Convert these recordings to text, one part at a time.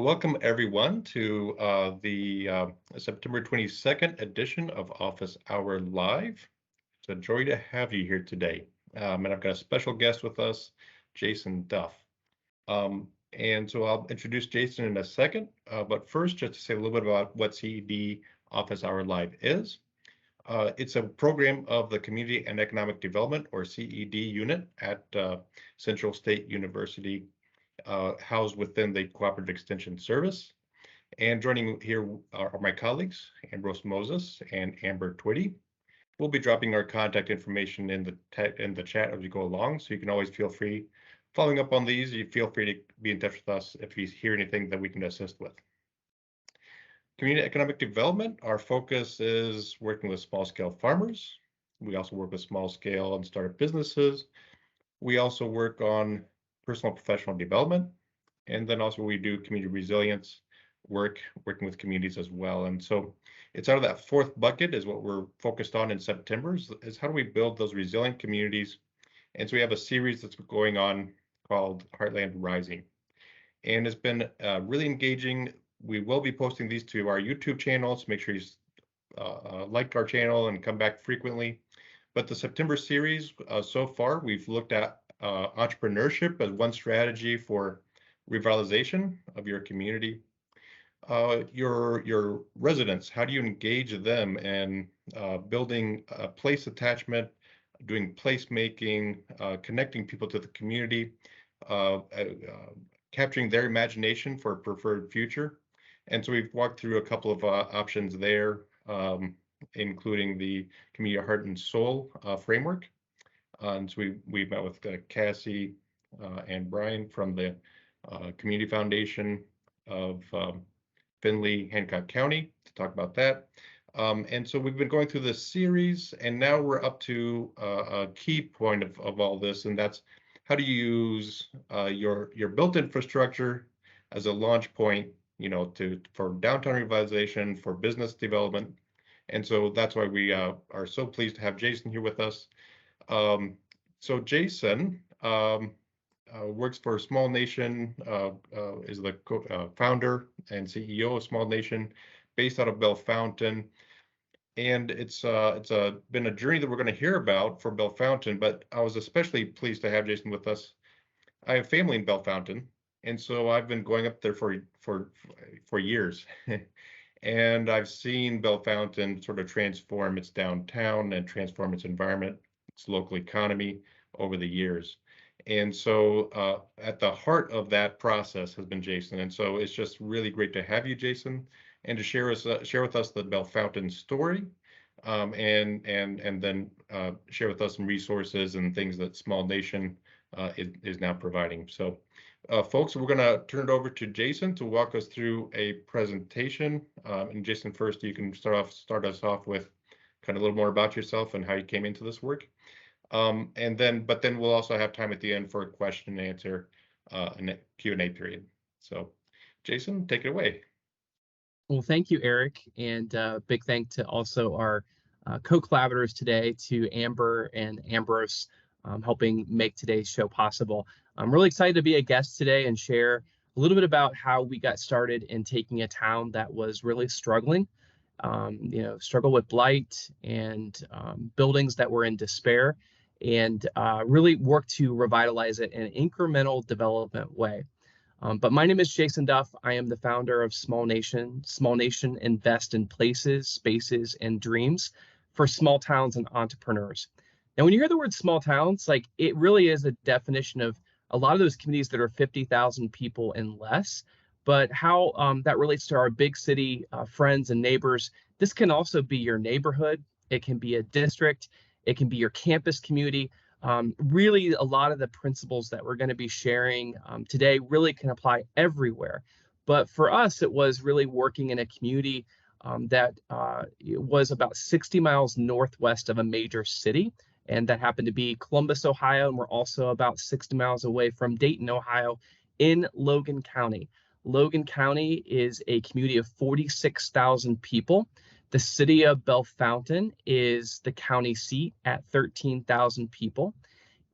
Well, welcome everyone to the September 22nd edition of Office Hour Live. It's a joy to have you here today. And I've got a special guest with us, Jason Duff. And so I'll introduce Jason in a second, but first just to say a little bit about what CED Office Hour Live is. It's a program of the Community and Economic Development, or CED unit at Central State University, housed within the Cooperative Extension Service. And joining me here are my colleagues, Ambrose Moses and Amber Twitty. We'll be dropping our contact information in the chat as we go along, so you can always feel free, following up on these, you feel free to be in touch with us if you hear anything that we can assist with. Community economic development, our focus is working with small-scale farmers. We also work with small-scale and startup businesses. We also work on personal and professional development, and then also we do community resilience work, working with communities as well. And so it's out of that fourth bucket is what we're focused on in September, is how do we build those resilient communities. And so we have a series that's going on called Heartland Rising, and it's been really engaging. We will be posting these to our YouTube channel, so make sure you like our channel and come back frequently. But the September series, so far, we've looked at entrepreneurship as one strategy for revitalization of your community. Your residents, how do you engage them in building a place attachment, doing placemaking, connecting people to the community, capturing their imagination for a preferred future. And so we've walked through a couple of options there, including the Community Heart and Soul framework. And so we met with Cassie and Brian from the Community Foundation of Findlay, Hancock County to talk about that. And so we've been going through this series, and now we're up to a key point of all this, and that's how do you use your built infrastructure as a launch point, for downtown revitalization, for business development. And so that's why we are so pleased to have Jason here with us. So Jason works for Small Nation, is the founder and CEO of Small Nation, based out of Bellefontaine. And it's been a journey that we're going to hear about for Bellefontaine, but I was especially pleased to have Jason with us. I have family in Bellefontaine, and so I've been going up there for years. And I've seen Bellefontaine sort of transform its downtown and transform its environment, its local economy over the years. And so at the heart of that process has been Jason. And so it's just really great to have you, Jason, and to share with us the Bellefontaine story, and then share with us some resources and things that Small Nation is now providing. So folks, we're going to turn it over to Jason to walk us through a presentation. And Jason, first, you can start us off with kind of a little more about yourself and how you came into this work. But then we'll also have time at the end for a question and answer and Q&A period. So Jason, take it away. Well, thank you, Eric, and big thank to also our co-collaborators today, to Amber and Ambrose, helping make today's show possible. I'm really excited to be a guest today and share a little bit about how we got started in taking a town that was really struggling, struggle with blight and buildings that were in despair, and really work to revitalize it in an incremental development way. But my name is Jason Duff. I am the founder of Small Nation. Small Nation invests in places, spaces, and dreams for small towns and entrepreneurs. Now, when you hear the word small towns, it really is a definition of a lot of those communities that are 50,000 people and less. But how that relates to our big city friends and neighbors, this can also be your neighborhood. It can be a district. It can be your campus community. Really, a lot of the principles that we're going to be sharing today really can apply everywhere. But for us, it was really working in a community that was about 60 miles northwest of a major city, and that happened to be Columbus, Ohio, and we're also about 60 miles away from Dayton, Ohio, in Logan County. Logan County is a community of 46,000 people. The city of Bellefontaine is the county seat at 13,000 people.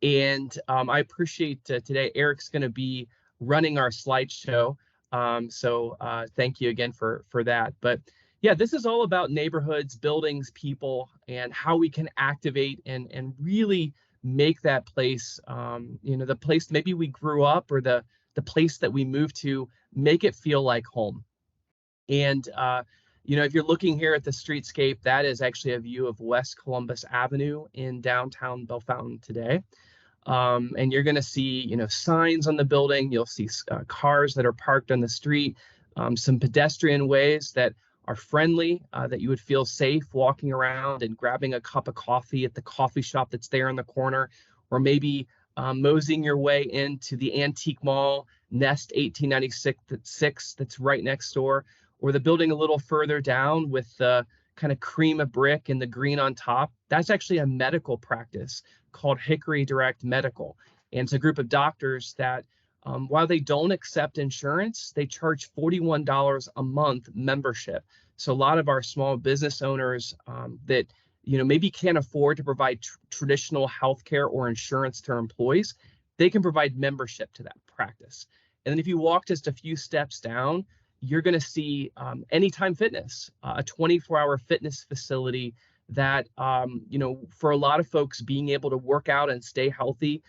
And I appreciate today, Eric's going to be running our slideshow. Thank you again for that. But yeah, this is all about neighborhoods, buildings, people, and how we can activate and really make that place, the place maybe we grew up, or the place that we moved to, make it feel like home. And if you're looking here at the streetscape, that is actually a view of West Columbus Avenue in downtown Bellefontaine today. And you're going to see, signs on the building. You'll see cars that are parked on the street, some pedestrian ways that are friendly, that you would feel safe walking around and grabbing a cup of coffee at the coffee shop that's there in the corner, or maybe moseying your way into the antique mall, Nest 1896, that's right next door, or the building a little further down with the kind of cream of brick and the green on top. That's actually a medical practice called Hickory Direct Medical. And it's a group of doctors that, while they don't accept insurance, they charge $41 a month membership. So a lot of our small business owners that maybe can't afford to provide traditional healthcare or insurance to their employees, they can provide membership to that practice. And then if you walk just a few steps down, you're going to see Anytime Fitness, a 24-hour fitness facility that, for a lot of folks, being able to work out and stay healthy,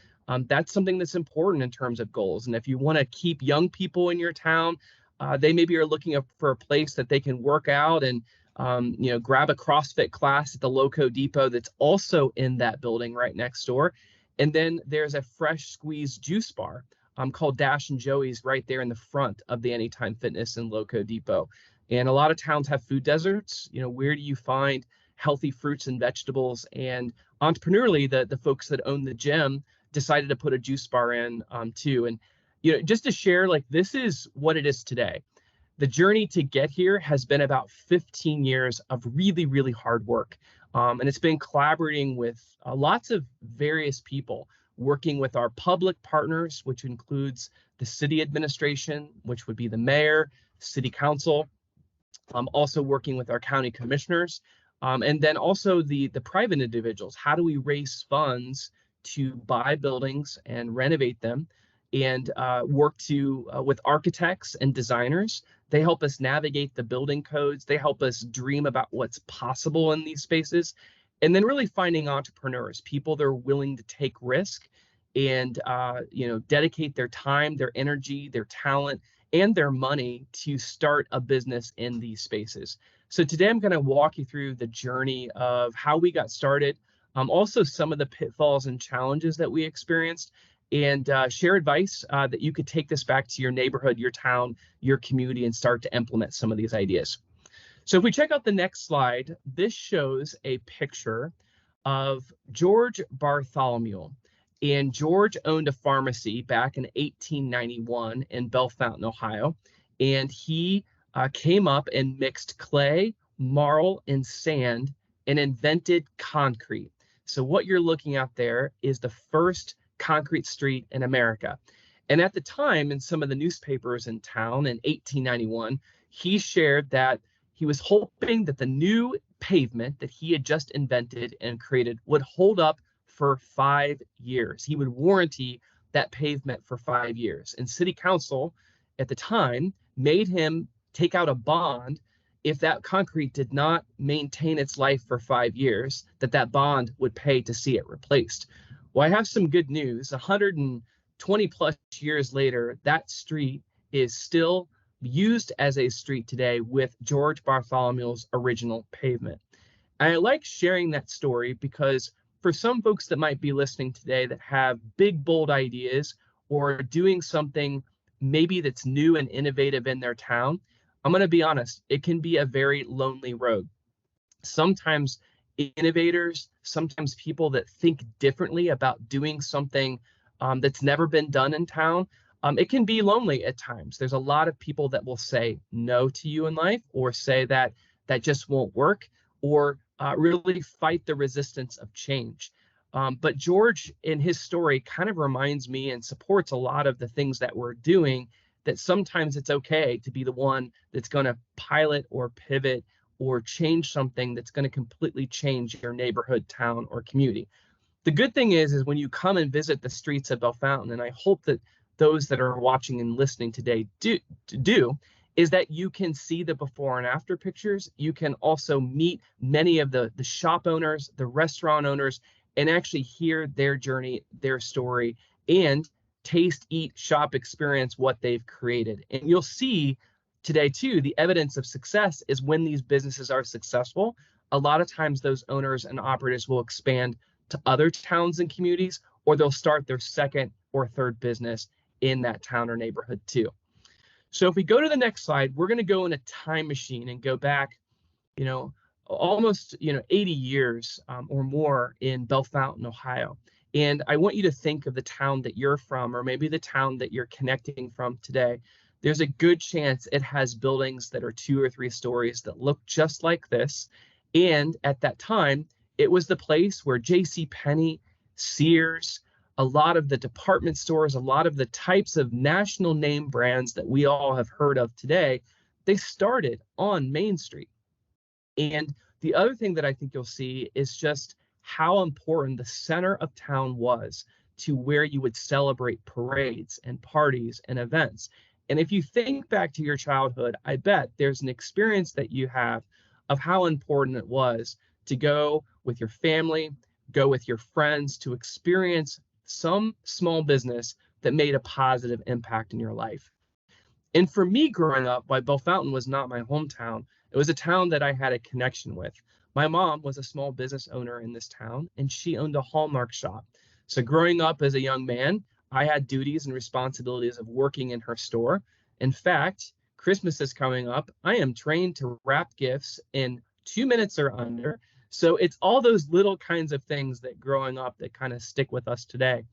that's something that's important in terms of goals. And if you want to keep young people in your town, they maybe are looking for a place that they can work out and, grab a CrossFit class at the Loco Depot that's also in that building right next door. And then there's a fresh squeezed juice bar called Dash and Joey's right there in the front of the Anytime Fitness in Loco Depot. And a lot of towns have food deserts. Where do you find healthy fruits and vegetables? And entrepreneurially, the folks that own the gym decided to put a juice bar in too. And just to share, this is what it is today. The journey to get here has been about 15 years of really, really hard work. And it's been collaborating with lots of various people, working with our public partners, which includes the city administration, which would be the mayor, city council, also working with our county commissioners, and then also the private individuals. How do we raise funds to buy buildings and renovate them, and work with architects and designers? They help us navigate the building codes. They help us dream about what's possible in these spaces. And then really finding entrepreneurs, people that are willing to take risk and dedicate their time, their energy, their talent, and their money to start a business in these spaces. So today I'm going to walk you through the journey of how we got started, also some of the pitfalls and challenges that we experienced, and share advice that you could take this back to your neighborhood, your town, your community, and start to implement some of these ideas. So if we check out the next slide, this shows a picture of George Bartholomew. And George owned a pharmacy back in 1891 in Bellefontaine, Ohio. And he came up and mixed clay, marl, and sand and invented concrete. So what you're looking at there is the first concrete street in America. And at the time, in some of the newspapers in town in 1891, he shared that he was hoping that the new pavement that he had just invented and created would hold up for 5 years. He would warranty that pavement for 5 years. And city council at the time made him take out a bond if that concrete did not maintain its life for 5 years, that bond would pay to see it replaced. Well, I have some good news. 120 plus years later, that street is still used as a street today with George Bartholomew's original pavement. And I like sharing that story because for some folks that might be listening today that have big, bold ideas or doing something maybe that's new and innovative in their town, I'm going to be honest, it can be a very lonely road. Sometimes innovators, sometimes people that think differently about doing something that's never been done in town, it can be lonely at times. There's a lot of people that will say no to you in life, or say that just won't work, or really fight the resistance of change. But George, in his story, kind of reminds me and supports a lot of the things that we're doing, that sometimes it's okay to be the one that's going to pilot or pivot or change something that's going to completely change your neighborhood, town, or community. The good thing is when you come and visit the streets of Bellefontaine, and I hope that those that are watching and listening today do is that you can see the before and after pictures. You can also meet many of the shop owners, the restaurant owners, and actually hear their journey, their story, and taste, eat, shop, experience what they've created. And you'll see today too, the evidence of success is when these businesses are successful, a lot of times those owners and operators will expand to other towns and communities, or they'll start their second or third business in that town or neighborhood too. So if we go to the next slide, we're going to go in a time machine and go back, almost 80 years or more in Bellefontaine, Ohio. And I want you to think of the town that you're from, or maybe the town that you're connecting from today. There's a good chance it has buildings that are 2 or 3 stories that look just like this. And at that time, it was the place where J.C. Penney, Sears, a lot of the department stores, a lot of the types of national name brands that we all have heard of today, they started on Main Street. And the other thing that I think you'll see is just how important the center of town was to where you would celebrate parades and parties and events. And if you think back to your childhood, I bet there's an experience that you have of how important it was to go with your family, go with your friends to experience some small business that made a positive impact in your life. And for me growing up, while Bellefontaine was not my hometown, it was a town that I had a connection with. My mom was a small business owner in this town, and she owned a Hallmark shop. So growing up as a young man, I had duties and responsibilities of working in her store. In fact, Christmas is coming up. I am trained to wrap gifts in 2 minutes or under. So it's all those little kinds of things that growing up that kind of stick with us today.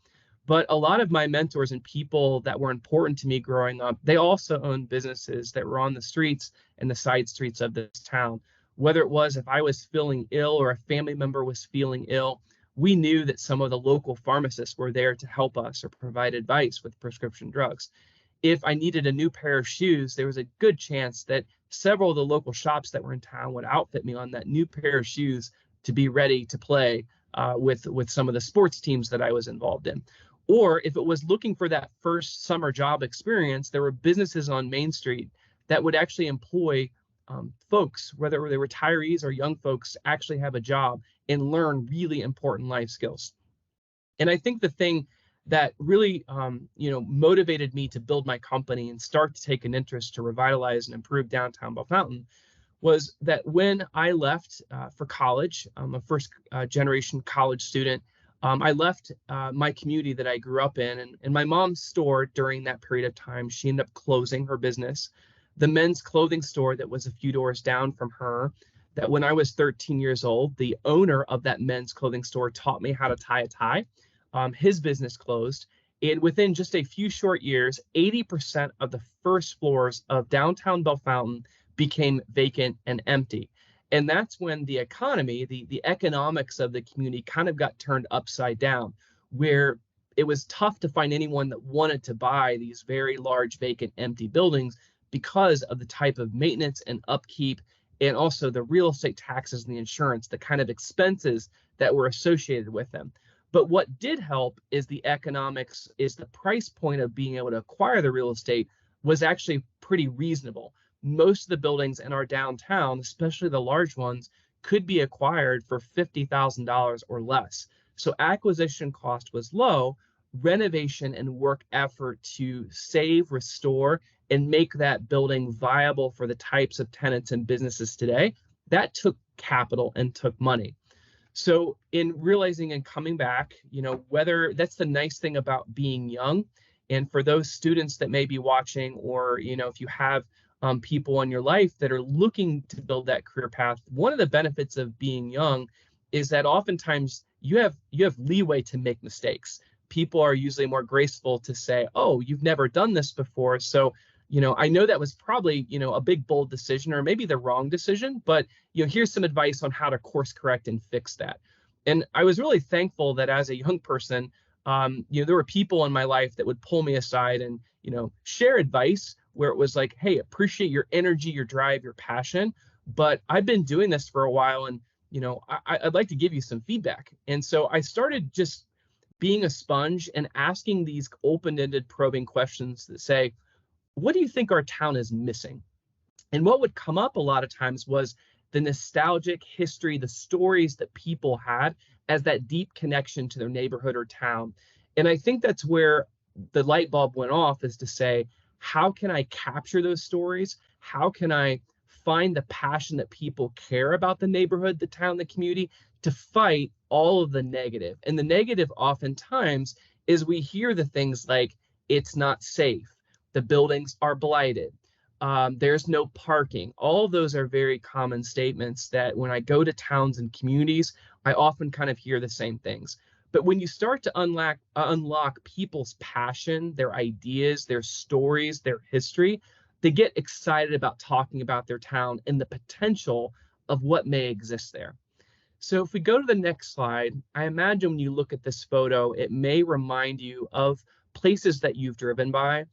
But a lot of my mentors and people that were important to me growing up, they also owned businesses that were on the streets and the side streets of this town. Whether it was if I was feeling ill or a family member was feeling ill, we knew that some of the local pharmacists were there to help us or provide advice with prescription drugs. If I needed a new pair of shoes, there was a good chance that several of the local shops that were in town would outfit me on that new pair of shoes to be ready to play with some of the sports teams that I was involved in. Or if it was looking for that first summer job experience, there were businesses on Main Street that would actually employ folks, whether they were retirees or young folks, actually have a job and learn really important life skills. And I think the thing that really motivated me to build my company and start to take an interest to revitalize and improve downtown Bellefontaine was that when I left for college, I'm a first generation college student. I left my community that I grew up in, and my mom's store during that period of time, she ended up closing her business. The men's clothing store that was a few doors down from her, that when I was 13 years old, the owner of that men's clothing store taught me how to tie a tie. His business closed. And within just a few short years, 80% of the first floors of downtown Bellefontaine became vacant and empty. And that's when the economy, the economics of the community kind of got turned upside down, where it was tough to find anyone that wanted to buy these very large vacant empty buildings because of the type of maintenance and upkeep, and also the real estate taxes and the insurance, the kind of expenses that were associated with them. But what did help is the economics, is the price point of being able to acquire the real estate was actually pretty reasonable. Most of the buildings in our downtown, especially the large ones, could be acquired for $50,000 or less. So acquisition cost was low. Renovation and work effort to save, restore, and make that building viable for the types of tenants and businesses today, that took capital and took money. So in realizing and coming back, whether that's the nice thing about being young, and for those students that may be watching, or if you have people in your life that are looking to build that career path, one of the benefits of being young is that oftentimes you have leeway to make mistakes. People are usually more graceful to say, oh, you've never done this before, so I know that was probably a big bold decision or maybe the wrong decision, but here's some advice on how to course correct and fix that. And I was really thankful that as a young person, there were people in my life that would pull me aside and share advice where it was like, hey, appreciate your energy, your drive, your passion, but I've been doing this for a while, and I'd like to give you some feedback. And so I started just being a sponge and asking these open-ended probing questions that say, what do you think our town is missing? And what would come up a lot of times was the nostalgic history, the stories that people had as that deep connection to their neighborhood or town. And I think that's where the light bulb went off, is to say, how can I capture those stories? How can I find the passion that people care about the neighborhood, the town, the community, to fight all of the negative? And the negative oftentimes is we hear the things like, it's not safe, the buildings are blighted, there's no parking. All of those are very common statements that when I go to towns and communities, I often kind of hear the same things. But when you start to unlock people's passion, their ideas, their stories, their history, they get excited about talking about their town and the potential of what may exist there. So if we go to the next slide, I imagine when you look at this photo, it may remind you of places that you've driven by,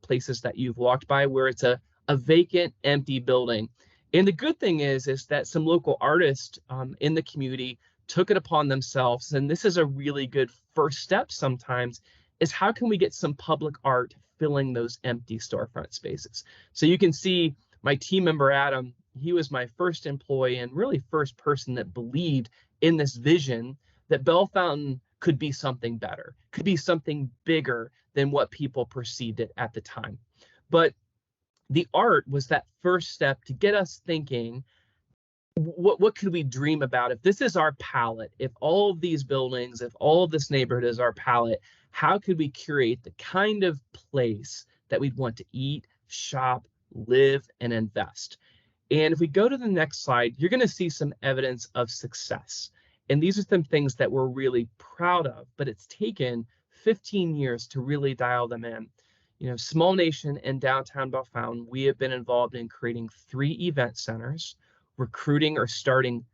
places that you've walked by, where it's a vacant, empty building. And the good thing is that some local artists in the community took it upon themselves, and this is a really good first step sometimes, is how can we get some public art filling those empty storefront spaces? So you can see my team member, Adam, he was my first employee and really first person that believed in this vision that Bell Fountain could be something better, could be something bigger than what people perceived it at the time. But the art was that first step to get us thinking, what could we dream about? If this is our palette, if all of these buildings, if all of this neighborhood is our palette, how could we curate the kind of place that we'd want to eat, shop, live, and invest? And if we go to the next slide, you're going to see some evidence of success. And these are some things that we're really proud of, but it's taken 15 years to really dial them in. You know, small nation in downtown Bell Fountain, we have been involved in creating 3 event centers, recruiting or starting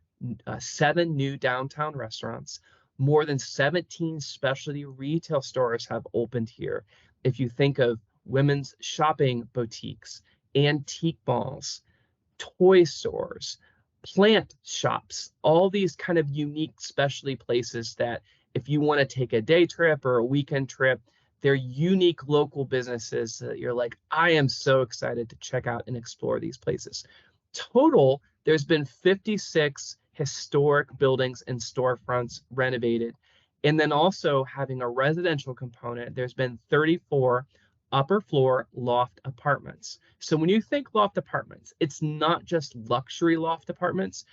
7 new downtown restaurants. More than 17 specialty retail stores have opened here. If you think of women's shopping boutiques, antique malls, toy stores, plant shops, all these kind of unique specialty places that if you want to take a day trip or a weekend trip, they're unique local businesses that you're like, I am so excited to check out and explore these places. Total, there's been 56 historic buildings and storefronts renovated. And then also having a residential component, there's been 34 upper floor loft apartments. So when you think loft apartments, it's not just luxury loft apartments.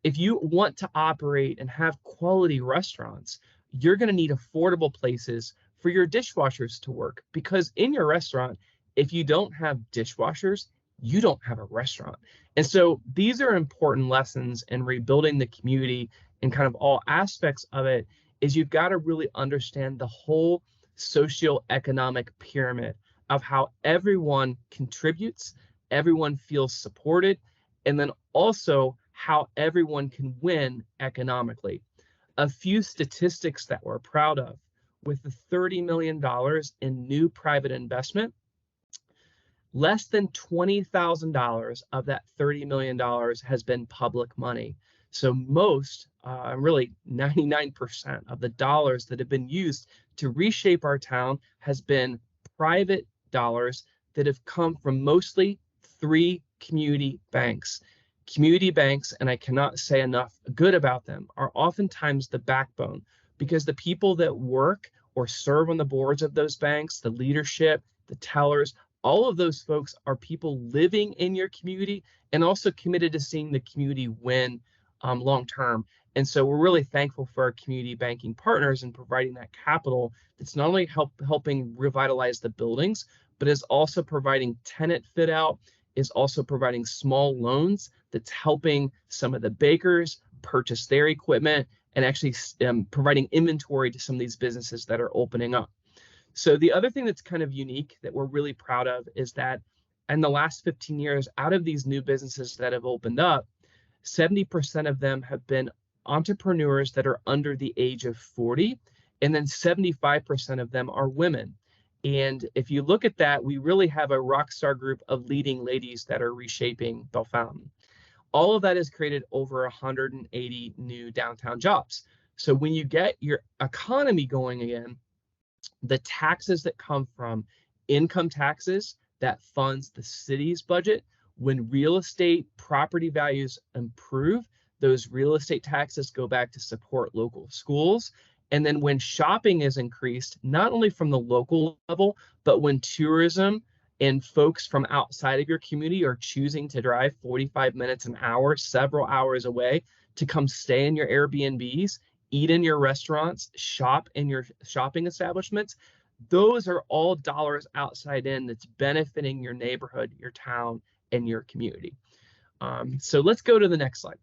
If you want to operate and have quality restaurants, you're going to need affordable places for your dishwashers to work, because in your restaurant, if you don't have dishwashers, you don't have a restaurant. And so these are important lessons in rebuilding the community, and kind of all aspects of it is you've got to really understand the whole socioeconomic pyramid of how everyone contributes, everyone feels supported, and then also how everyone can win economically. A few statistics that we're proud of: with the $30 million in new private investment, less than $20,000 of that $30 million has been public money. So most, really 99% of the dollars that have been used to reshape our town has been private dollars that have come from mostly 3 community banks. Community banks, and I cannot say enough good about them, are oftentimes the backbone, because the people that work or serve on the boards of those banks, the leadership, the tellers, all of those folks are people living in your community and also committed to seeing the community win long term. And so we're really thankful for our community banking partners in providing that capital that's not only helping revitalize the buildings, but is also providing tenant fit out, is also providing small loans that's helping some of the bakers purchase their equipment, and actually providing inventory to some of these businesses that are opening up. So the other thing that's kind of unique that we're really proud of is that in the last 15 years, out of these new businesses that have opened up, 70% of them have been entrepreneurs that are under the age of 40, and then 75% of them are women. And if you look at that, we really have a rock star group of leading ladies that are reshaping Bell Fountain. All of that has created over 180 new downtown jobs. So when you get your economy going again, the taxes that come from income taxes that funds the city's budget, when real estate property values improve, those real estate taxes go back to support local schools. And then when shopping is increased, not only from the local level, but when tourism and folks from outside of your community are choosing to drive 45 minutes, an hour, several hours away to come stay in your Airbnbs, eat in your restaurants, shop in your shopping establishments, those are all dollars outside in that's benefiting your neighborhood, your town, and your community. So let's go to the next slide.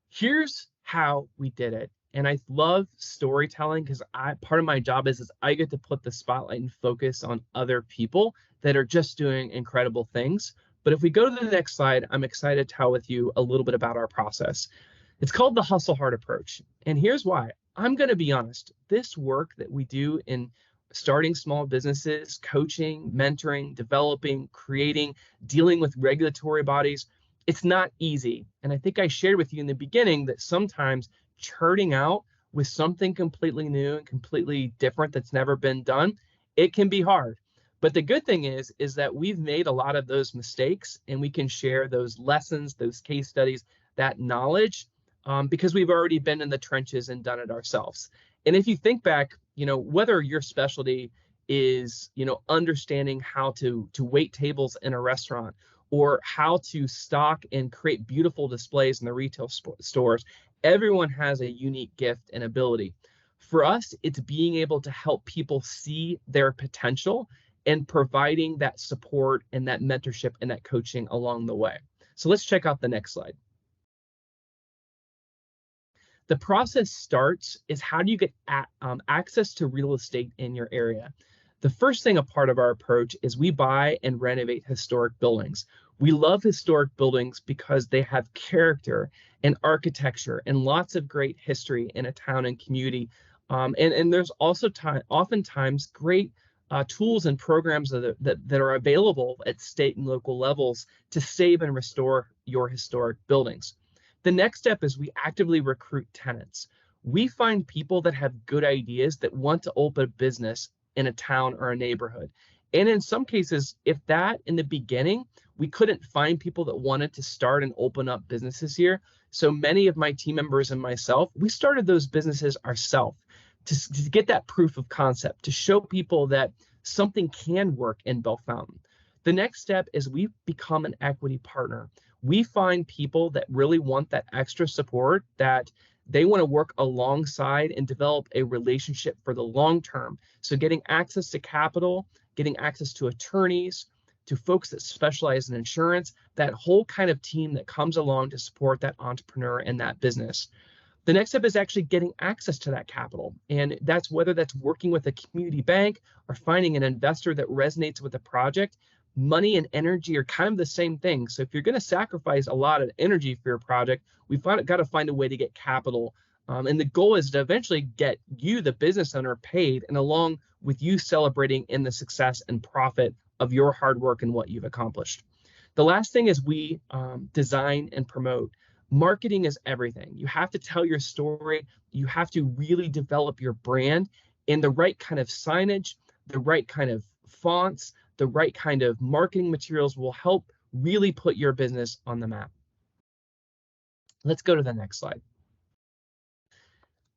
Here's how we did it. And I love storytelling because part of my job is I get to put the spotlight and focus on other people that are just doing incredible things. But if we go to the next slide, I'm excited to tell with you a little bit about our process. It's called the hustle hard approach. And here's why. I'm going to be honest. This work that we do in starting small businesses, coaching, mentoring, developing, creating, dealing with regulatory bodies, it's not easy. And I think I shared with you in the beginning that sometimes charting out with something completely new and completely different that's never been done, it can be hard. But the good thing is that we've made a lot of those mistakes and we can share those lessons, those case studies, that knowledge, because we've already been in the trenches and done it ourselves. And if you think back, whether your specialty is, understanding how to wait tables in a restaurant or how to stock and create beautiful displays in the retail stores, everyone has a unique gift and ability. For us, it's being able to help people see their potential and providing that support and that mentorship and that coaching along the way. So let's check out the next slide. The process starts is how do you get access to real estate in your area? The first thing, a part of our approach, is we buy and renovate historic buildings. We love historic buildings because they have character and architecture and lots of great history in a town and community. And there's also oftentimes great tools and programs that are available at state and local levels to save and restore your historic buildings. The next step is we actively recruit tenants. We find people that have good ideas that want to open a business in a town or a neighborhood. And in some cases, if that in the beginning, we couldn't find people that wanted to start and open up businesses here. So many of my team members and myself, we started those businesses ourselves to get that proof of concept, to show people that something can work in Bellefontaine. The next step is we become an equity partner. We find people that really want that extra support, that they want to work alongside and develop a relationship for the long term. So getting access to capital, getting access to attorneys, to folks that specialize in insurance, that whole kind of team that comes along to support that entrepreneur and that business. The next step is actually getting access to that capital. And that's whether that's working with a community bank or finding an investor that resonates with the project. Money and energy are kind of the same thing. So if you're going to sacrifice a lot of energy for your project, we've got to find a way to get capital. And the goal is to eventually get you, the business owner, paid, and along with you celebrating in the success and profit of your hard work and what you've accomplished. The last thing is we design and promote. Marketing is everything. You have to tell your story. You have to really develop your brand in the right kind of signage, the right kind of fonts, the right kind of marketing materials will help really put your business on the map. Let's go to the next slide.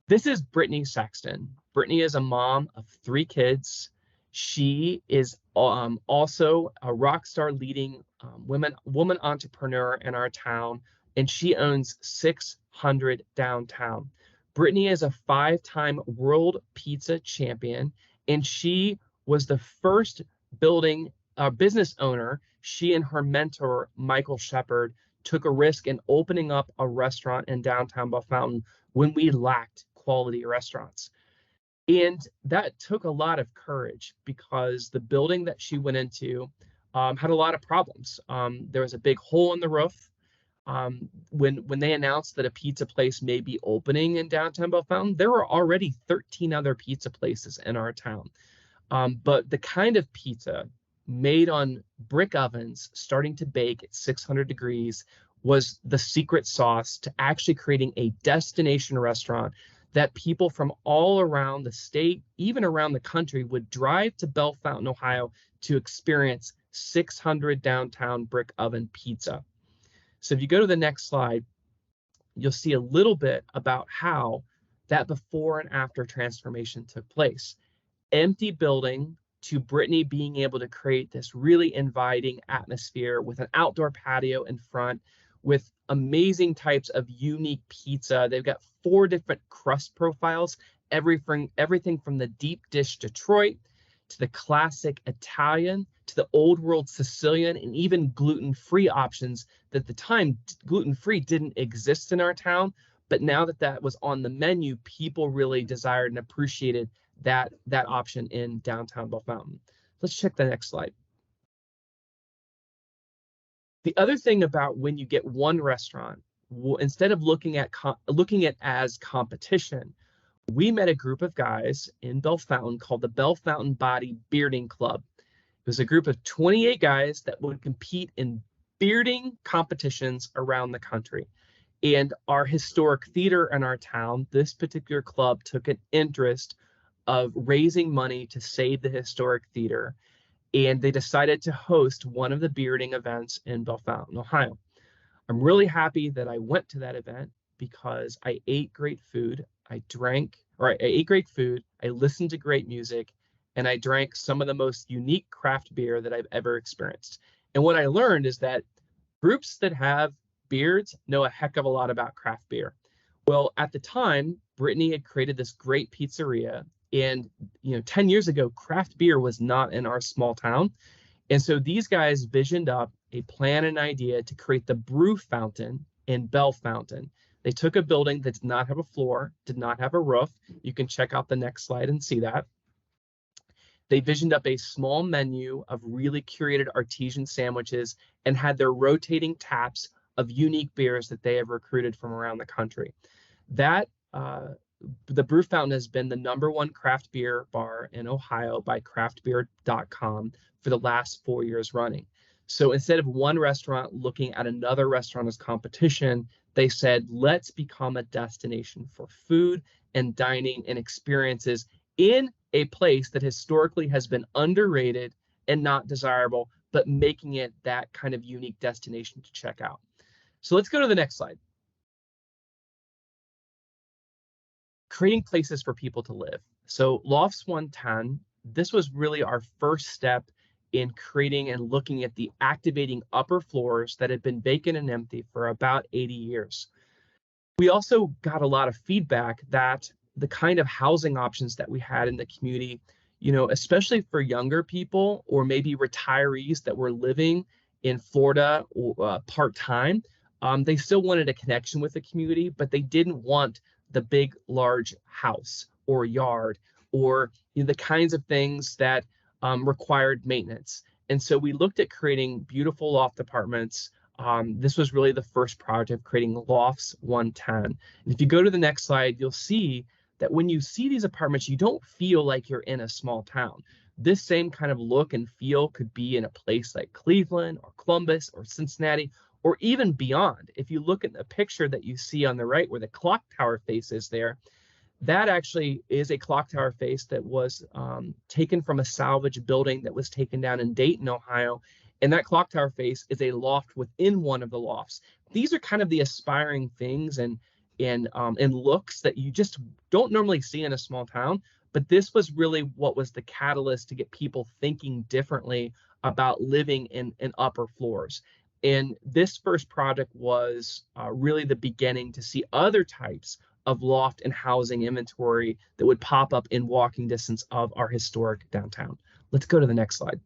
This is Brittany Sexton. Brittany is a mom of 3 kids. She is also a rock star leading woman entrepreneur in our town, and she owns 600 downtown. Brittany is a 5-time world pizza champion, and she was the first business owner. She and her mentor, Michael Shepard, took a risk in opening up a restaurant in downtown Bellefontaine when we lacked quality restaurants. And that took a lot of courage because the building that she went into had a lot of problems. There was a big hole in the roof. When they announced that a pizza place may be opening in downtown Bellefontaine, there were already 13 other pizza places in our town. But the kind of pizza made on brick ovens, starting to bake at 600 degrees, was the secret sauce to actually creating a destination restaurant that people from all around the state, even around the country, would drive to Bell Fountain, Ohio to experience 600 downtown brick oven pizza. So if you go to the next slide, you'll see a little bit about how that before and after transformation took place. Empty building to Brittany being able to create this really inviting atmosphere with an outdoor patio in front, with amazing types of unique pizza. They've got 4 different crust profiles, everything from the deep dish Detroit to the classic Italian to the old world Sicilian, and even gluten-free options that at the time gluten-free didn't exist in our town. But now that that was on the menu, people really desired and appreciated that option in downtown Bell Fountain. Let's check the next slide. The other thing about when you get one restaurant, instead of looking at as competition, we met a group of guys in Bell Fountain called the Bell Fountain Body Bearding Club. It was a group of 28 guys that would compete in bearding competitions around the country. And our historic theater in our town, this particular club took an interest of raising money to save the historic theater, and they decided to host one of the bearding events in Bell Fountain, Ohio. I'm really happy that I went to that event because I ate great food, I ate great food, I listened to great music, and I drank some of the most unique craft beer that I've ever experienced. And what I learned is that groups that have beards know a heck of a lot about craft beer. Well, at the time, Brittany had created this great pizzeria, and 10 years ago, craft beer was not in our small town. And so these guys visioned up a plan and idea to create the brew fountain in Bell Fountain. They took a building that did not have a floor, did not have a roof. You can check out the next slide and see that. They visioned up a small menu of really curated artisan sandwiches and had their rotating taps of unique beers that they have recruited from around the country. That the Brew Fountain has been the #1 craft beer bar in Ohio by craftbeer.com for the last 4 years running. So instead of one restaurant looking at another restaurant as competition, they said, let's become a destination for food and dining and experiences in a place that historically has been underrated and not desirable, but making it that kind of unique destination to check out. So let's go to the next slide. Creating places for people to live. So Lofts 110, this was really our first step in creating and looking at the activating upper floors that had been vacant and empty for about 80 years. We also got a lot of feedback that the kind of housing options that we had in the community, especially for younger people or maybe retirees that were living in Florida part-time, they still wanted a connection with the community, but they didn't want the big, large house or yard or the kinds of things that required maintenance. And so we looked at creating beautiful loft apartments. This was really the first project, creating Lofts 110. And if you go to the next slide, you'll see that when you see these apartments, you don't feel like you're in a small town. This same kind of look and feel could be in a place like Cleveland or Columbus or Cincinnati, or even beyond. If you look at the picture that you see on the right where the clock tower face is there, that actually is a clock tower face that was taken from a salvage building that was taken down in Dayton, Ohio. And that clock tower face is a loft within one of the lofts. These are kind of the aspiring things and looks that you just don't normally see in a small town. But this was really what was the catalyst to get people thinking differently about living in upper floors. And this first project was really the beginning to see other types of loft and housing inventory that would pop up in walking distance of our historic downtown. Let's go to the next slide.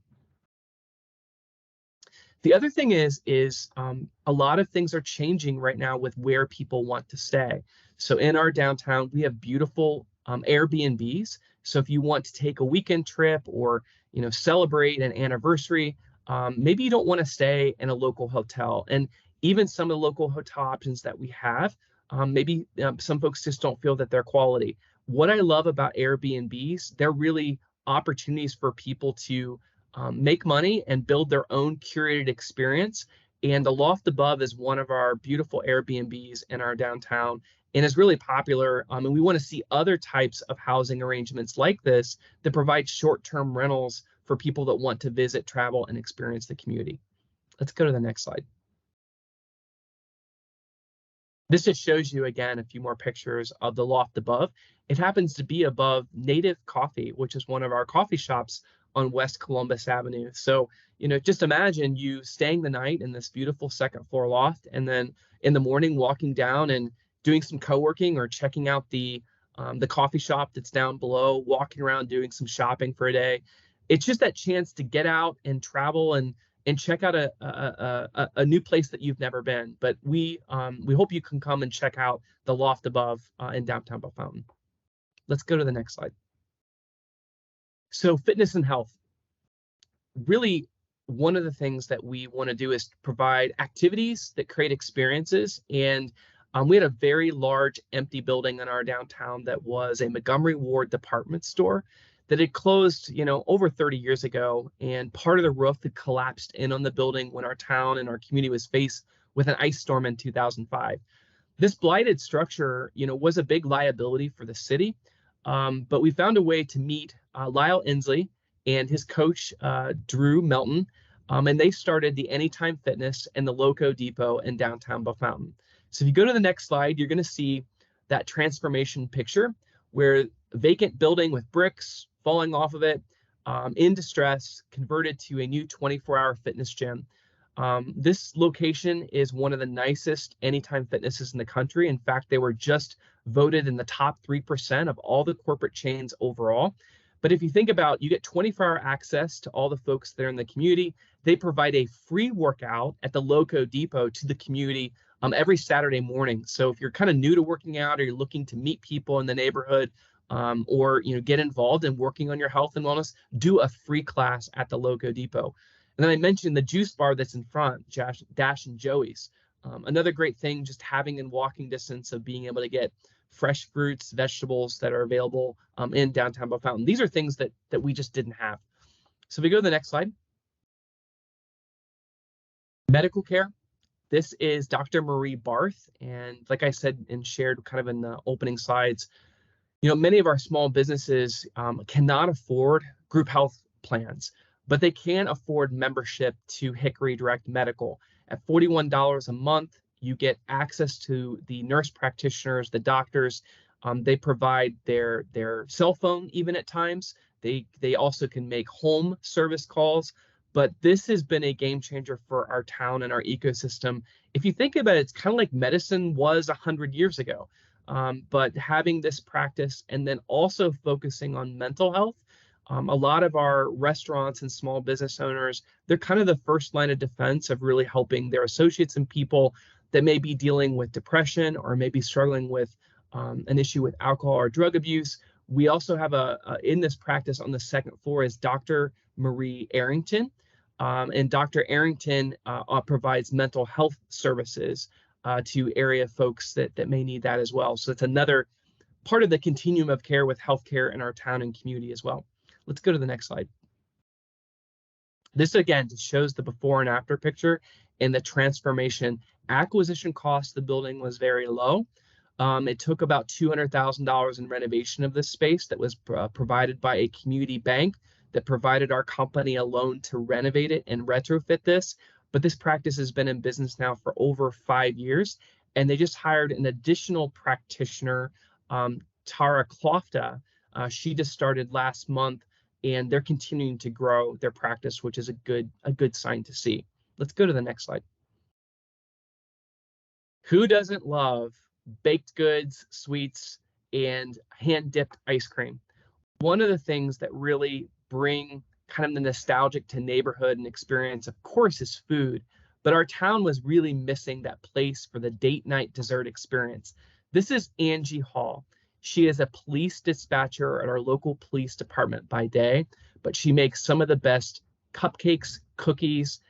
The other thing is a lot of things are changing right now with where people want to stay. So in our downtown, we have beautiful Airbnbs. So if you want to take a weekend trip or celebrate an anniversary, maybe you don't want to stay in a local hotel. And even some of the local hotel options that we have, maybe some folks just don't feel that they're quality. What I love about Airbnbs, they're really opportunities for people to make money and build their own curated experience. And the loft above is one of our beautiful Airbnbs in our downtown and is really popular. And we want to see other types of housing arrangements like this that provide short-term rentals for people that want to visit, travel, and experience the community. Let's go to the next slide. This just shows you, again, a few more pictures of the loft above. It happens to be above Native Coffee, which is one of our coffee shops on West Columbus Avenue. So, just imagine you staying the night in this beautiful second floor loft, and then in the morning walking down and doing some co-working or checking out the coffee shop that's down below, walking around doing some shopping for a day. It's just that chance to get out and travel and check out a new place that you've never been. But we hope you can come and check out the loft above in downtown Bellefontaine. Let's go to the next slide. So fitness and health. Really, one of the things that we want to do is provide activities that create experiences. And we had a very large empty building in our downtown that was a Montgomery Ward department store that had closed, over 30 years ago, and part of the roof had collapsed in on the building when our town and our community was faced with an ice storm in 2005. This blighted structure, was a big liability for the city, but we found a way to meet Lyle Inslee and his coach, Drew Melton, and they started the Anytime Fitness and the Loco Depot in downtown Bellefontaine. So if you go to the next slide, you're going to see that transformation picture where vacant building with bricks falling off of it, in distress, converted to a new 24-hour fitness gym. This location is one of the nicest Anytime Fitnesses in the country. In fact, they were just voted in the top 3% of all the corporate chains overall. But if you think about, you get 24-hour access to all the folks there in the community. They provide a free workout at the Loco Depot to the community every Saturday morning. So if you're kind of new to working out, or you're looking to meet people in the neighborhood, or get involved in working on your health and wellness, do a free class at the Loco Depot. And then I mentioned the juice bar that's in front, Dash and Joey's. Another great thing, just having in walking distance of being able to get fresh fruits, vegetables that are available in downtown Bellefontaine. These are things that we just didn't have. So if we go to the next slide. Medical care. This is Dr. Marie Barth. And like I said and shared kind of in the opening slides, many of our small businesses cannot afford group health plans, but they can afford membership to Hickory Direct Medical. At $41 a month, you get access to the nurse practitioners, the doctors. They provide their cell phone even at times. They also can make home service calls. But this has been a game changer for our town and our ecosystem. If you think about it, it's kind of like medicine was 100 years ago. But having this practice and then also focusing on mental health, a lot of our restaurants and small business owners, they're kind of the first line of defense of really helping their associates and people that may be dealing with depression or maybe struggling with an issue with alcohol or drug abuse. We also have in this practice on the second floor is Dr. Marie Arrington. And Dr. Arrington provides mental health services to area folks that may need that as well. So it's another part of the continuum of care with healthcare in our town and community as well. Let's go to the next slide. This again just shows the before and after picture and the transformation. Acquisition cost of the building was very low. It took about $200,000 in renovation of this space that was provided by a community bank that provided our company a loan to renovate it and retrofit this. But this practice has been in business now for over 5 years, and they just hired an additional practitioner, Tara Klofta. She just started last month, and they're continuing to grow their practice, which is a good sign to see. Let's go to the next slide. Who doesn't love baked goods, sweets, and hand-dipped ice cream? One of the things that really bring kind of the nostalgic to neighborhood and experience, of course, is food. But our town was really missing that place for the date night dessert experience. This is Angie Hall. She is a police dispatcher at our local police department by day, but she makes some of the best cupcakes, cookies,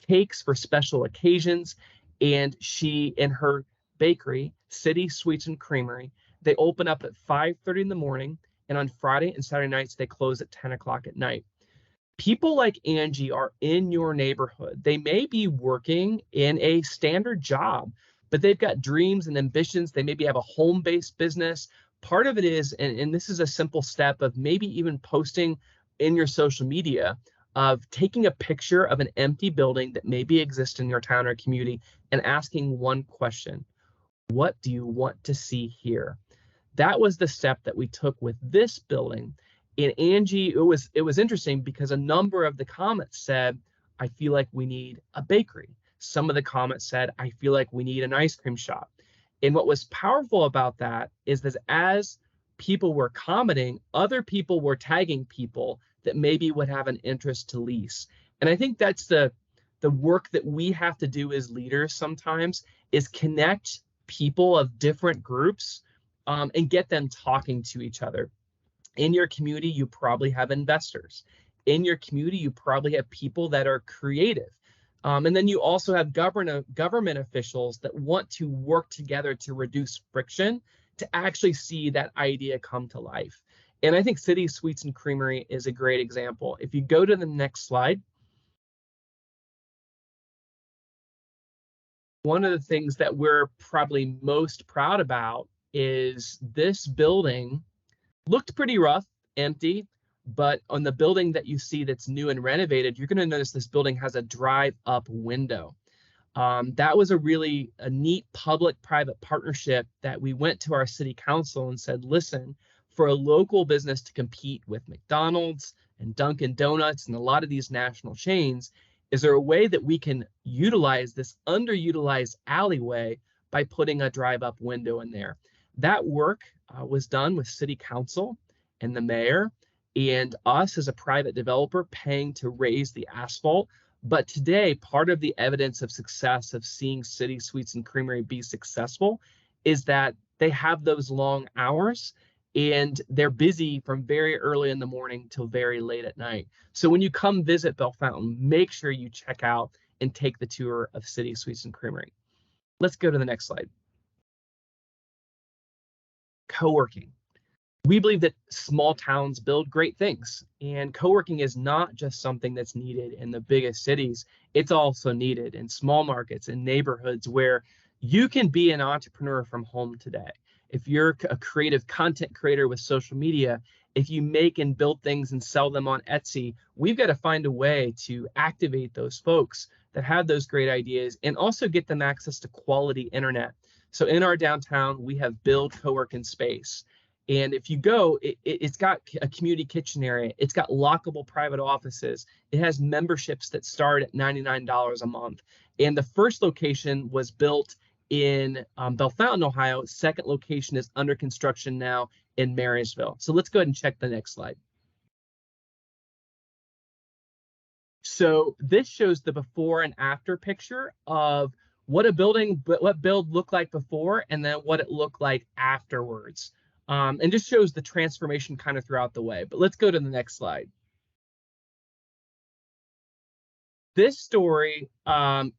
cakes for special occasions. And she, in her bakery, City Sweets and Creamery, they open up at 5:30 in the morning. And on Friday and Saturday nights, they close at 10 o'clock at night. People like Angie are in your neighborhood. They may be working in a standard job, but they've got dreams and ambitions. They maybe have a home-based business. Part of it is, and this is a simple step of maybe even posting in your social media, of taking a picture of an empty building that maybe exists in your town or community and asking one question: what do you want to see here? That was the step that we took with this building. And Angie, it was interesting because a number of the comments said, I feel like we need a bakery. Some of the comments said, I feel like we need an ice cream shop. And what was powerful about that is that as people were commenting, other people were tagging people that maybe would have an interest to lease. And I think that's the work that we have to do as leaders sometimes, is connect people of different groups and get them talking to each other. In your community, you probably have investors. In your community, you probably have people that are creative. And then you also have government officials that want to work together to reduce friction, to actually see that idea come to life. And I think City Sweets and Creamery is a great example. If you go to the next slide, one of the things that we're probably most proud about is this building looked pretty rough, empty, but on the building that you see that's new and renovated, you're going to notice this building has a drive-up window. That was a neat public-private partnership that we went to our city council and said, listen, for a local business to compete with McDonald's and Dunkin' Donuts and a lot of these national chains, is there a way that we can utilize this underutilized alleyway by putting a drive-up window in there? That work was done with city council and the mayor and us as a private developer paying to raise the asphalt. But today, part of the evidence of success of seeing City Sweets and Creamery be successful is that they have those long hours and they're busy from very early in the morning till very late at night. So when you come visit Bell Fountain, make sure you check out and take the tour of City Sweets and Creamery. Let's go to the next slide. Co-working. We believe that small towns build great things, and co-working is not just something that's needed in the biggest cities. It's also needed in small markets and neighborhoods where you can be an entrepreneur from home today. If you're a creative content creator with social media, if you make and build things and sell them on Etsy, we've got to find a way to activate those folks that have those great ideas and also get them access to quality internet. So in our downtown, we have Build Co-working Space. And if you go, it's got a community kitchen area. It's got lockable private offices. It has memberships that start at $99 a month. And the first location was built in Bell Fountain, Ohio. Second location is under construction now in Marysville. So let's go ahead and check the next slide. So this shows the before and after picture of what build looked like before and then what it looked like afterwards. And just shows the transformation kind of throughout the way. But let's go to the next slide. This story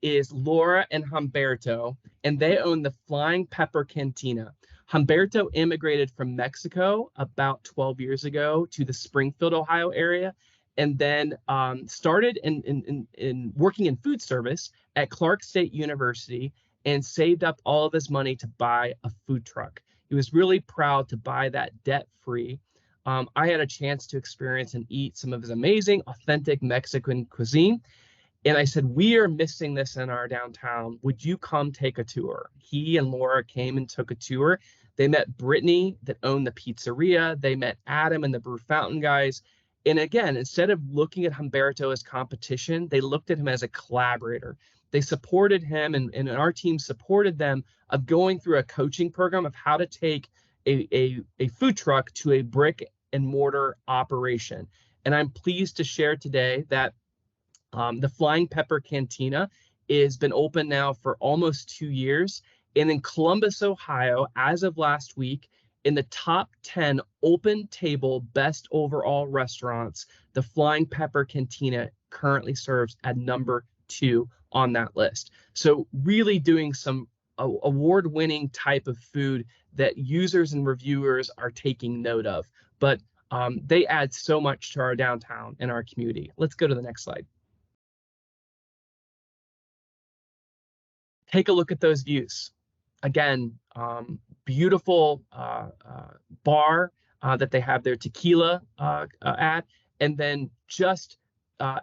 is Laura and Humberto, and they own the Flying Pepper Cantina. Humberto immigrated from Mexico about 12 years ago to the Springfield, Ohio area, and then started in working in food service at Clark State University and saved up all of his money to buy a food truck. He was really proud to buy that debt-free. I had a chance to experience and eat some of his amazing, authentic Mexican cuisine. And I said, we are missing this in our downtown. Would you come take a tour? He and Laura came and took a tour. They met Brittany that owned the pizzeria. They met Adam and the Brew Fountain guys. And again, instead of looking at Humberto as competition, they looked at him as a collaborator. They supported him, and our team supported them of going through a coaching program of how to take a food truck to a brick and mortar operation. And I'm pleased to share today that the Flying Pepper Cantina has been open now for almost 2 years. And in Columbus, Ohio, as of last week, in the top 10 open table best overall restaurants, the Flying Pepper Cantina currently serves at number 2 on that list. So really doing some award-winning type of food that users and reviewers are taking note of. But they add so much to our downtown and our community. Let's go to the next slide. Take a look at those views. Again, beautiful bar that they have their tequila at, and then just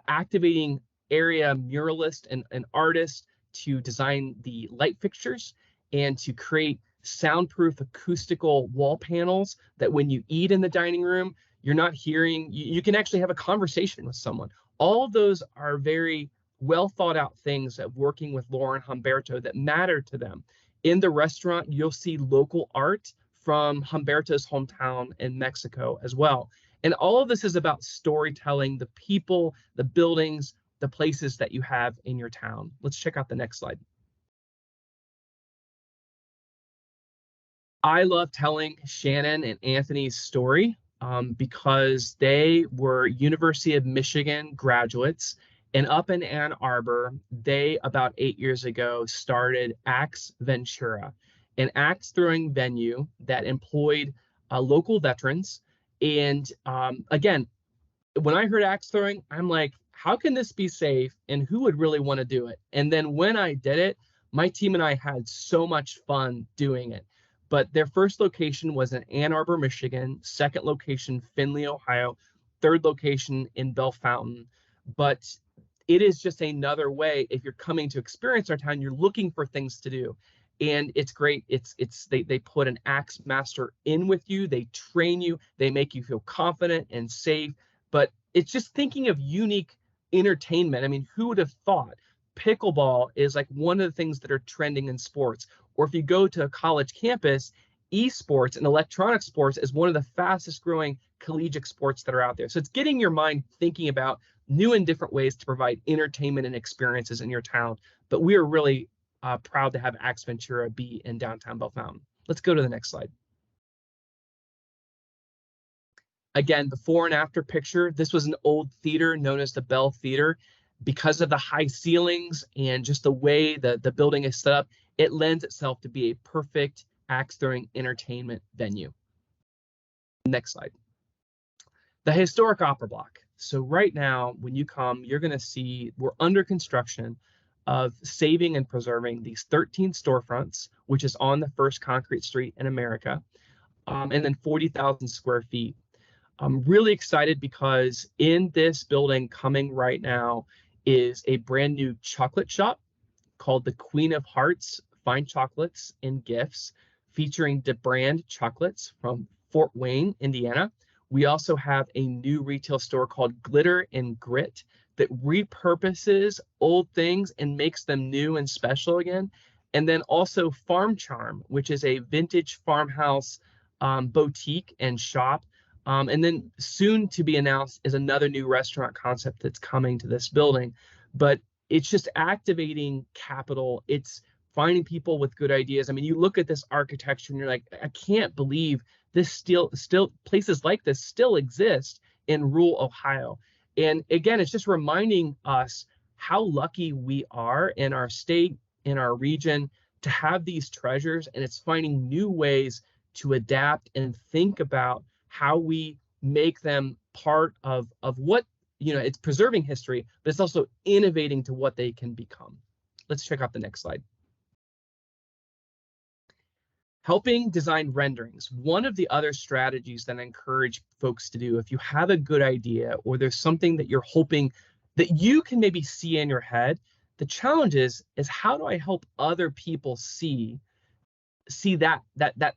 activating area muralists and artists to design the light fixtures and to create soundproof acoustical wall panels that when you eat in the dining room, you're not hearing, you can actually have a conversation with someone. All of those are very well thought out things of working with Lauren Humberto that matter to them. In the restaurant, you'll see local art from Humberto's hometown in Mexico as well. And all of this is about storytelling, the people, the buildings, the places that you have in your town. Let's check out the next slide. I love telling Shannon and Anthony's story because they were University of Michigan graduates. And up in Ann Arbor, they, about 8 years ago, started Axe Ventura, an axe throwing venue that employed local veterans. And again, when I heard axe throwing, I'm like, how can this be safe? And who would really want to do it? And then when I did it, my team and I had so much fun doing it. But their first location was in Ann Arbor, Michigan, second location, Findlay, Ohio, third location in Bellefontaine. But it is just another way, if you're coming to experience our town, you're looking for things to do. And it's great. They put an axe master in with you, they train you, they make you feel confident and safe. But it's just thinking of unique entertainment. I mean, who would have thought pickleball is like one of the things that are trending in sports? Or if you go to a college campus, esports and electronic sports is one of the fastest growing collegiate sports that are out there. So it's getting your mind thinking about new and different ways to provide entertainment and experiences in your town. But we are really proud to have Axe Ventura be in downtown Bellefontaine. Let's go to the next slide. Again, before and after picture. This was an old theater known as the Bell Theater. Because of the high ceilings and just the way that the building is set up, it lends itself to be a perfect axe throwing entertainment venue. Next slide. The historic opera block. So right now, when you come, you're going to see we're under construction of saving and preserving these 13 storefronts, which is on the first concrete street in America, and then 40,000 square feet. I'm really excited because in this building coming right now is a brand new chocolate shop called the Queen of Hearts Fine Chocolates and Gifts, featuring DeBrand chocolates from Fort Wayne, Indiana. We also have a new retail store called Glitter and Grit that repurposes old things and makes them new and special again. And then also Farm Charm, which is a vintage farmhouse boutique and shop. And then soon to be announced is another new restaurant concept that's coming to this building. But it's just activating capital. It's finding people with good ideas. I mean, you look at this architecture and you're like, I can't believe this still places like this still exist in rural Ohio. And again, it's just reminding us how lucky we are in our state, in our region, to have these treasures. And it's finding new ways to adapt and think about how we make them part of what, it's preserving history, but it's also innovating to what they can become. Let's check out the next slide. Helping design renderings. One of the other strategies that I encourage folks to do, if you have a good idea or there's something that you're hoping that you can maybe see in your head, the challenge is how do I help other people see that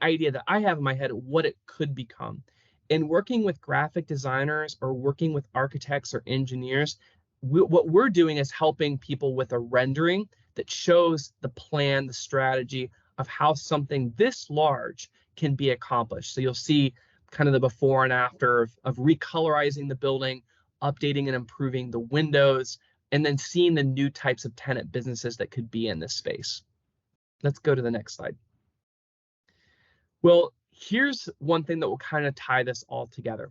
idea that I have in my head, what it could become? And working with graphic designers or working with architects or engineers, what we're doing is helping people with a rendering that shows the plan, the strategy of how something this large can be accomplished. So you'll see kind of the before and after of recolorizing the building, updating and improving the windows, and then seeing the new types of tenant businesses that could be in this space. Let's go to the next slide. Well, here's one thing that will kind of tie this all together.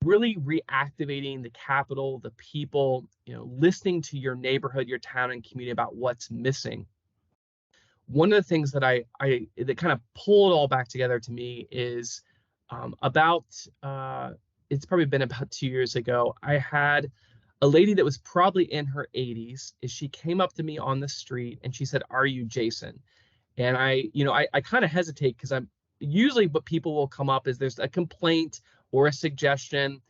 Really reactivating the capital, the people, listening to your neighborhood, your town and community about what's missing. One of the things that that kind of pull it all back together to me is About it's probably been about 2 years ago. I had a lady that was probably in her 80s. Is she came up to me on the street and she said, "Are you Jason?" And I kind of hesitate because I'm usually what people will come up is there's a complaint or a suggestion.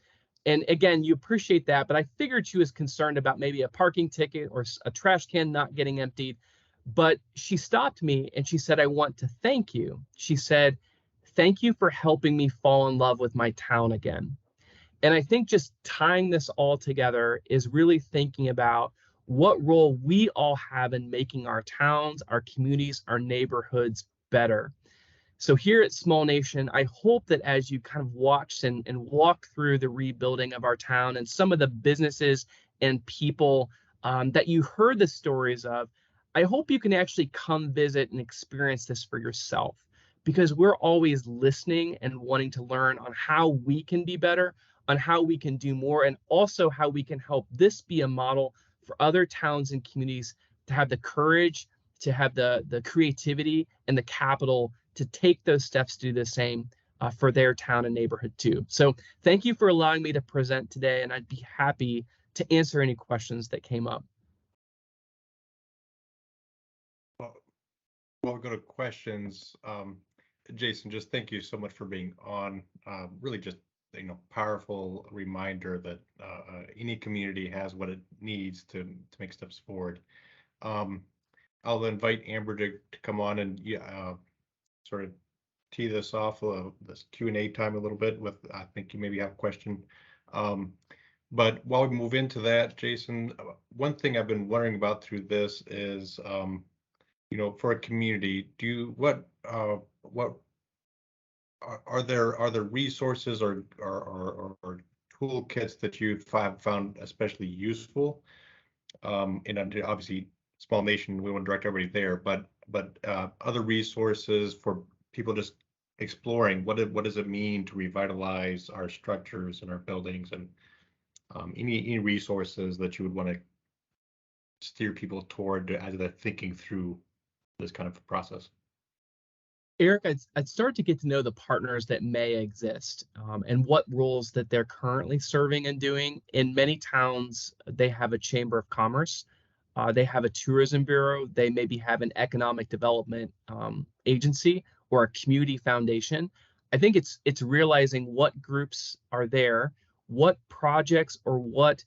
And again, you appreciate that, but I figured she was concerned about maybe a parking ticket or a trash can not getting emptied. But she stopped me and she said, "I want to thank you." She said, "Thank you for helping me fall in love with my town again." And I think just tying this all together is really thinking about what role we all have in making our towns, our communities, our neighborhoods better. So here at Small Nation, I hope that as you kind of watched and walk through the rebuilding of our town and some of the businesses and people that you heard the stories of, I hope you can actually come visit and experience this for yourself, because we're always listening and wanting to learn on how we can be better, on how we can do more, and also how we can help this be a model for other towns and communities to have the courage, to have the creativity and the capital to take those steps to do the same for their town and neighborhood too. So thank you for allowing me to present today, and I'd be happy to answer any questions that came up. Well, we'll go to questions. Jason, just thank you so much for being on. Really just, powerful reminder that any community has what it needs to make steps forward. I'll invite Amber to come on and sort of tee this off, this Q&A time a little bit with, I think you maybe have a question. But while we move into that, Jason, one thing I've been wondering about through this is, for a community, what are there resources or toolkits that you've found especially useful? And obviously, Small Nation, we want to direct everybody there, but other resources for people just exploring what does it mean to revitalize our structures and our buildings, and any resources that you would want to steer people toward as they're thinking through this kind of process. Eric, I'd start to get to know the partners that may exist and what roles that they're currently serving and doing. In many towns, they have a chamber of commerce. They have a tourism bureau. They maybe have an economic development agency or a community foundation. I think it's realizing what groups are there, what projects or what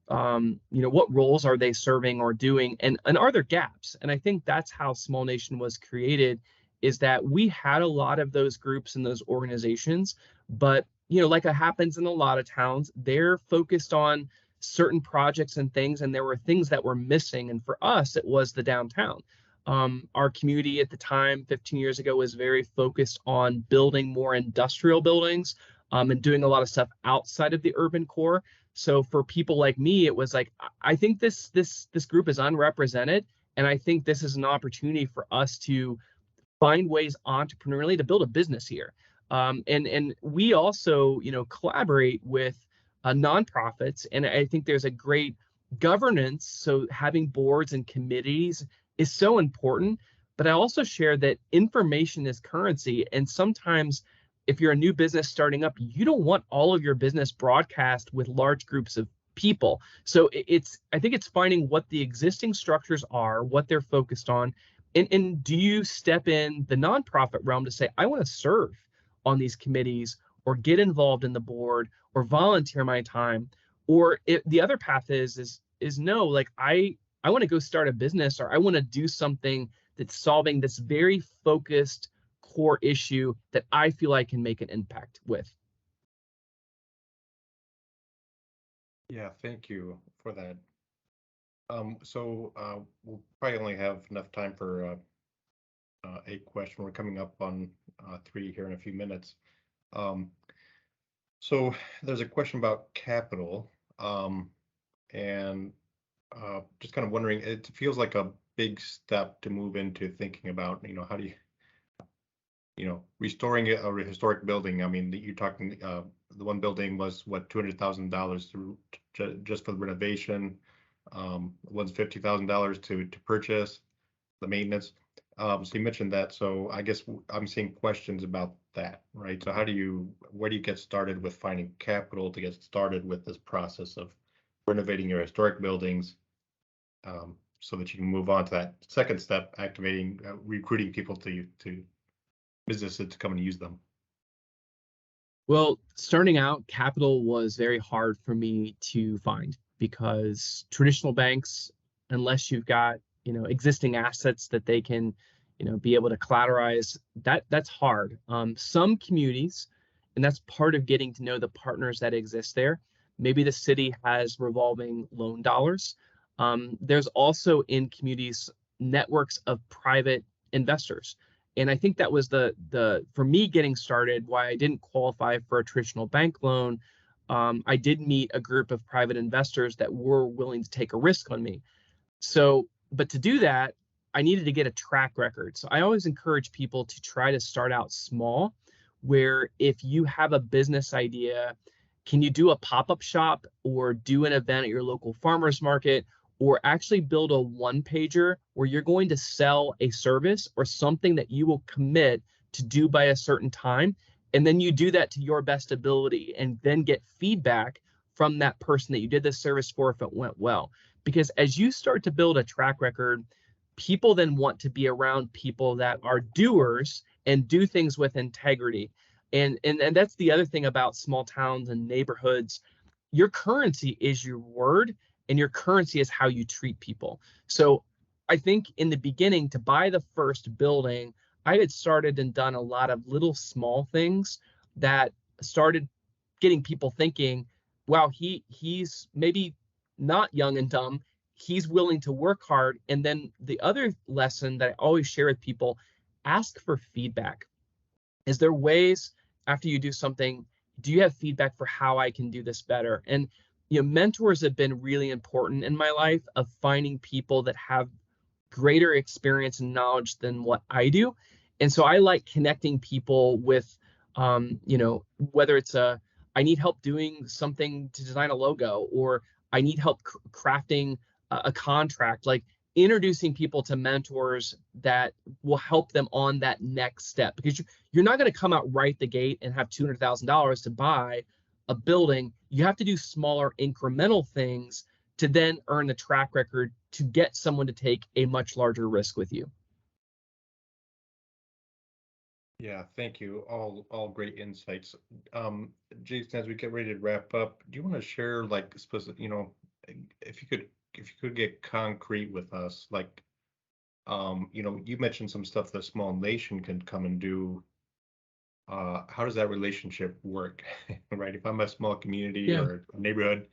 roles are they serving or doing, and are there gaps? And I think that's how Small Nation was created, is that we had a lot of those groups and those organizations, but like it happens in a lot of towns, they're focused on certain projects and things, and there were things that were missing. And for us, it was the downtown. Our community at the time, 15 years ago, was very focused on building more industrial buildings and doing a lot of stuff outside of the urban core. So for people like me, it was like, I think this group is unrepresented, and I think this is an opportunity for us to find ways entrepreneurially to build a business here. And we also, collaborate with nonprofits, and I think there's a great governance. So having boards and committees is so important. But I also share that information is currency, and sometimes if you're a new business starting up, you don't want all of your business broadcast with large groups of people. So I think it's finding what the existing structures are, what they're focused on, and do you step in the nonprofit realm to say, I want to serve on these committees or get involved in the board or volunteer my time? Or the other path is no, like I want to go start a business, or I want to do something that's solving this very focused core issue that I feel I can make an impact with. Yeah, thank you for that. So we'll probably only have enough time for a question. We're coming up on 3 here in a few minutes. So there's a question about capital, and just kind of wondering, it feels like a big step to move into thinking about, how do you, restoring a historic building. I mean, you're talking, the one building was what, $200,000 just for the renovation. Was $50,000 to purchase the maintenance. So you mentioned that, so I guess I'm seeing questions about that, right? So where do you get started with finding capital to get started with this process of renovating your historic buildings, so that you can move on to that second step, activating, recruiting people to businesses to come and use them? Well, starting out, capital was very hard for me to find because traditional banks, unless you've got, existing assets that they can, be able to collateralize, that's hard. Some communities, and that's part of getting to know the partners that exist there. Maybe the city has revolving loan dollars. There's also in communities networks of private investors, and I think that was the for me getting started why I didn't qualify for a traditional bank loan. I did meet a group of private investors that were willing to take a risk on me. So, but to do that, I needed to get a track record. So I always encourage people to try to start out small, where if you have a business idea, can you do a pop-up shop or do an event at your local farmers market, or actually build a one pager where you're going to sell a service or something that you will commit to do by a certain time. And then you do that to your best ability and then get feedback from that person that you did this service for if it went well. Because as you start to build a track record, people then want to be around people that are doers and do things with integrity. And that's the other thing about small towns and neighborhoods. Your currency is your word, and your currency is how you treat people. So I think in the beginning, to buy the first building, I had started and done a lot of little small things that started getting people thinking, wow, he's maybe not young and dumb. He's willing to work hard. And then the other lesson that I always share with people, ask for feedback. Is there ways after you do something, do you have feedback for how I can do this better? And mentors have been really important in my life of finding people that have greater experience and knowledge than what I do. And so I like connecting people with, whether it's I need help doing something to design a logo, or I need help crafting a contract, like introducing people to mentors that will help them on that next step. Because you're not going to come out right the gate and have $200,000 to buy a building. You have to do smaller incremental things to then earn the track record to get someone to take a much larger risk with you. Yeah, thank you. All great insights. Jason, as we get ready to wrap up, do you want to share like specific, if you could get concrete with us, like, you mentioned some stuff that Small Nation can come and do. How does that relationship work? Right? If I'm a small community Yeah. or a neighborhood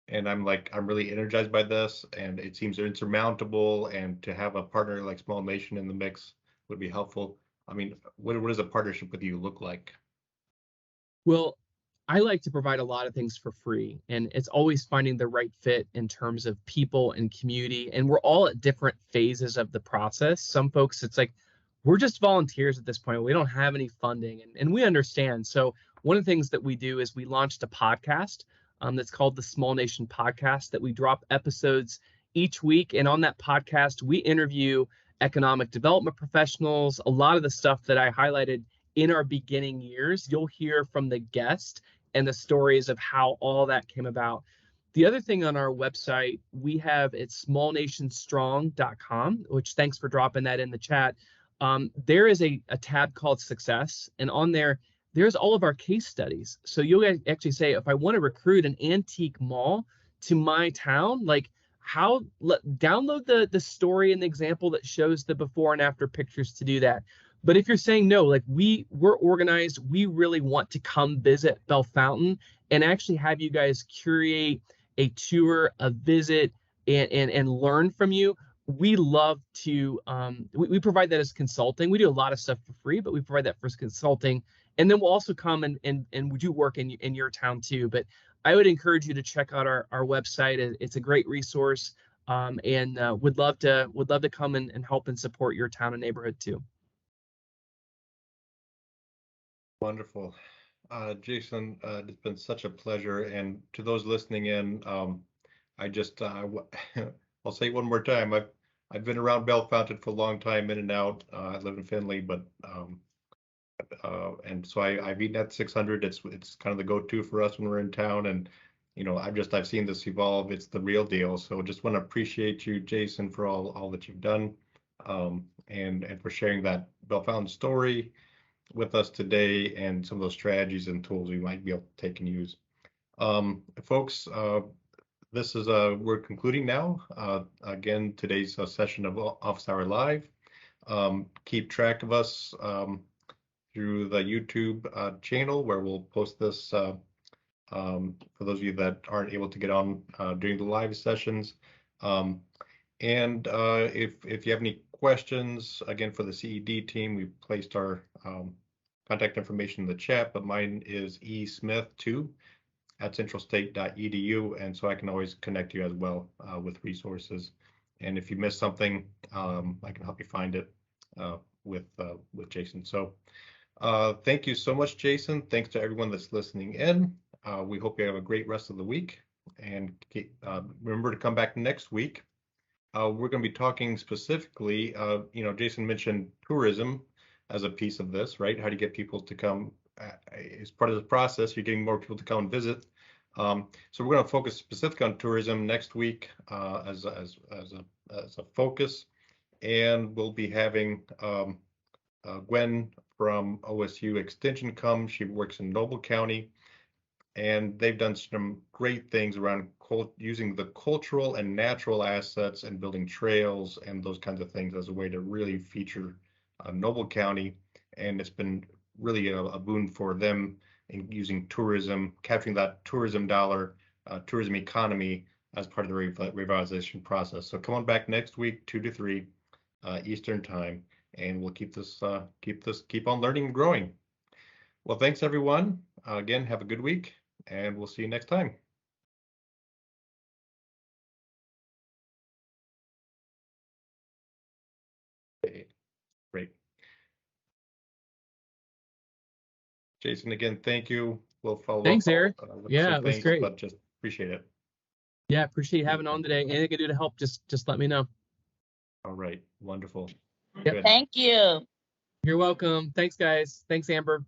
and I'm really energized by this and it seems insurmountable, and to have a partner like Small Nation in the mix would be helpful. I mean, what does a partnership with you look like? Well, I like to provide a lot of things for free, and it's always finding the right fit in terms of people and community. And we're all at different phases of the process. Some folks, it's like, we're just volunteers at this point. We don't have any funding, and we understand. So, one of the things that we do is we launched a podcast that's called the Small Nation Podcast, that we drop episodes each week. And on that podcast, we interview economic development professionals. A lot of the stuff that I highlighted in our beginning years, you'll hear from the guest and the stories of how all that came about. The other thing on our website, we have it's smallnationstrong.com, which thanks for dropping that in the chat. There is a tab called Success, and on there's all of our case studies. So you'll actually say, if I want to recruit an antique mall to my town, like download the story and the example that shows the before and after pictures to do that. But if you're saying no, like we're organized, we really want to come visit Bell Fountain and actually have you guys curate a tour, a visit, and learn from you. We love to we provide that as consulting. We do a lot of stuff for free, but we provide that for consulting. And then we'll also come and do work in your town too. But I would encourage you to check out our website. It's a great resource, and would love to come and help and support your town and neighborhood too. Wonderful. Jason, it's been such a pleasure. And to those listening in, I just, I'll say it one more time. I've been around Bell Fountain for a long time, in and out. I live in Findlay, but and so I've eaten at 600. It's kind of the go-to for us when we're in town, and I've seen this evolve. It's the real deal. So just want to appreciate you, Jason, for all that you've done, and for sharing that Bell Fountain story with us today, and some of those strategies and tools we might be able to take and use. Folks, this is we're concluding now. Again, today's session of Office Hour Live. Keep track of us through the YouTube channel, where we'll post this for those of you that aren't able to get on during the live sessions. And if you have any questions, again, for the CED team, we've placed our contact information in the chat, but mine is esmith2@centralstate.edu, and so I can always connect you as well with resources. And if you miss something, I can help you find it with Jason. So thank you so much, Jason. Thanks to everyone that's listening in. We hope you have a great rest of the week, and remember to come back next week. We're going to be talking specifically, Jason mentioned tourism as a piece of this, right? How do you get people to come? As part of the process, you're getting more people to come and visit. So we're going to focus specifically on tourism next week as a focus, and we'll be having Gwen from OSU Extension come. She works in Noble County, and they've done some great things around using the cultural and natural assets and building trails and those kinds of things as a way to really feature Noble County. And it's been really a boon for them in using tourism, capturing that tourism dollar, tourism economy as part of the revitalization process. So come on back next week, 2 to 3 Eastern time, and we'll keep on learning and growing. Well, thanks everyone. Again, have a good week, and we'll see you next time. Okay, great. Jason, again, thank you. We'll follow Thanks, up. Eric. Yeah, it was great. But just appreciate it. Yeah, appreciate you having on today. Anything I can do to help, just let me know. All right, wonderful. Yep. Good. Thank you. You're welcome. Thanks, guys. Thanks, Amber.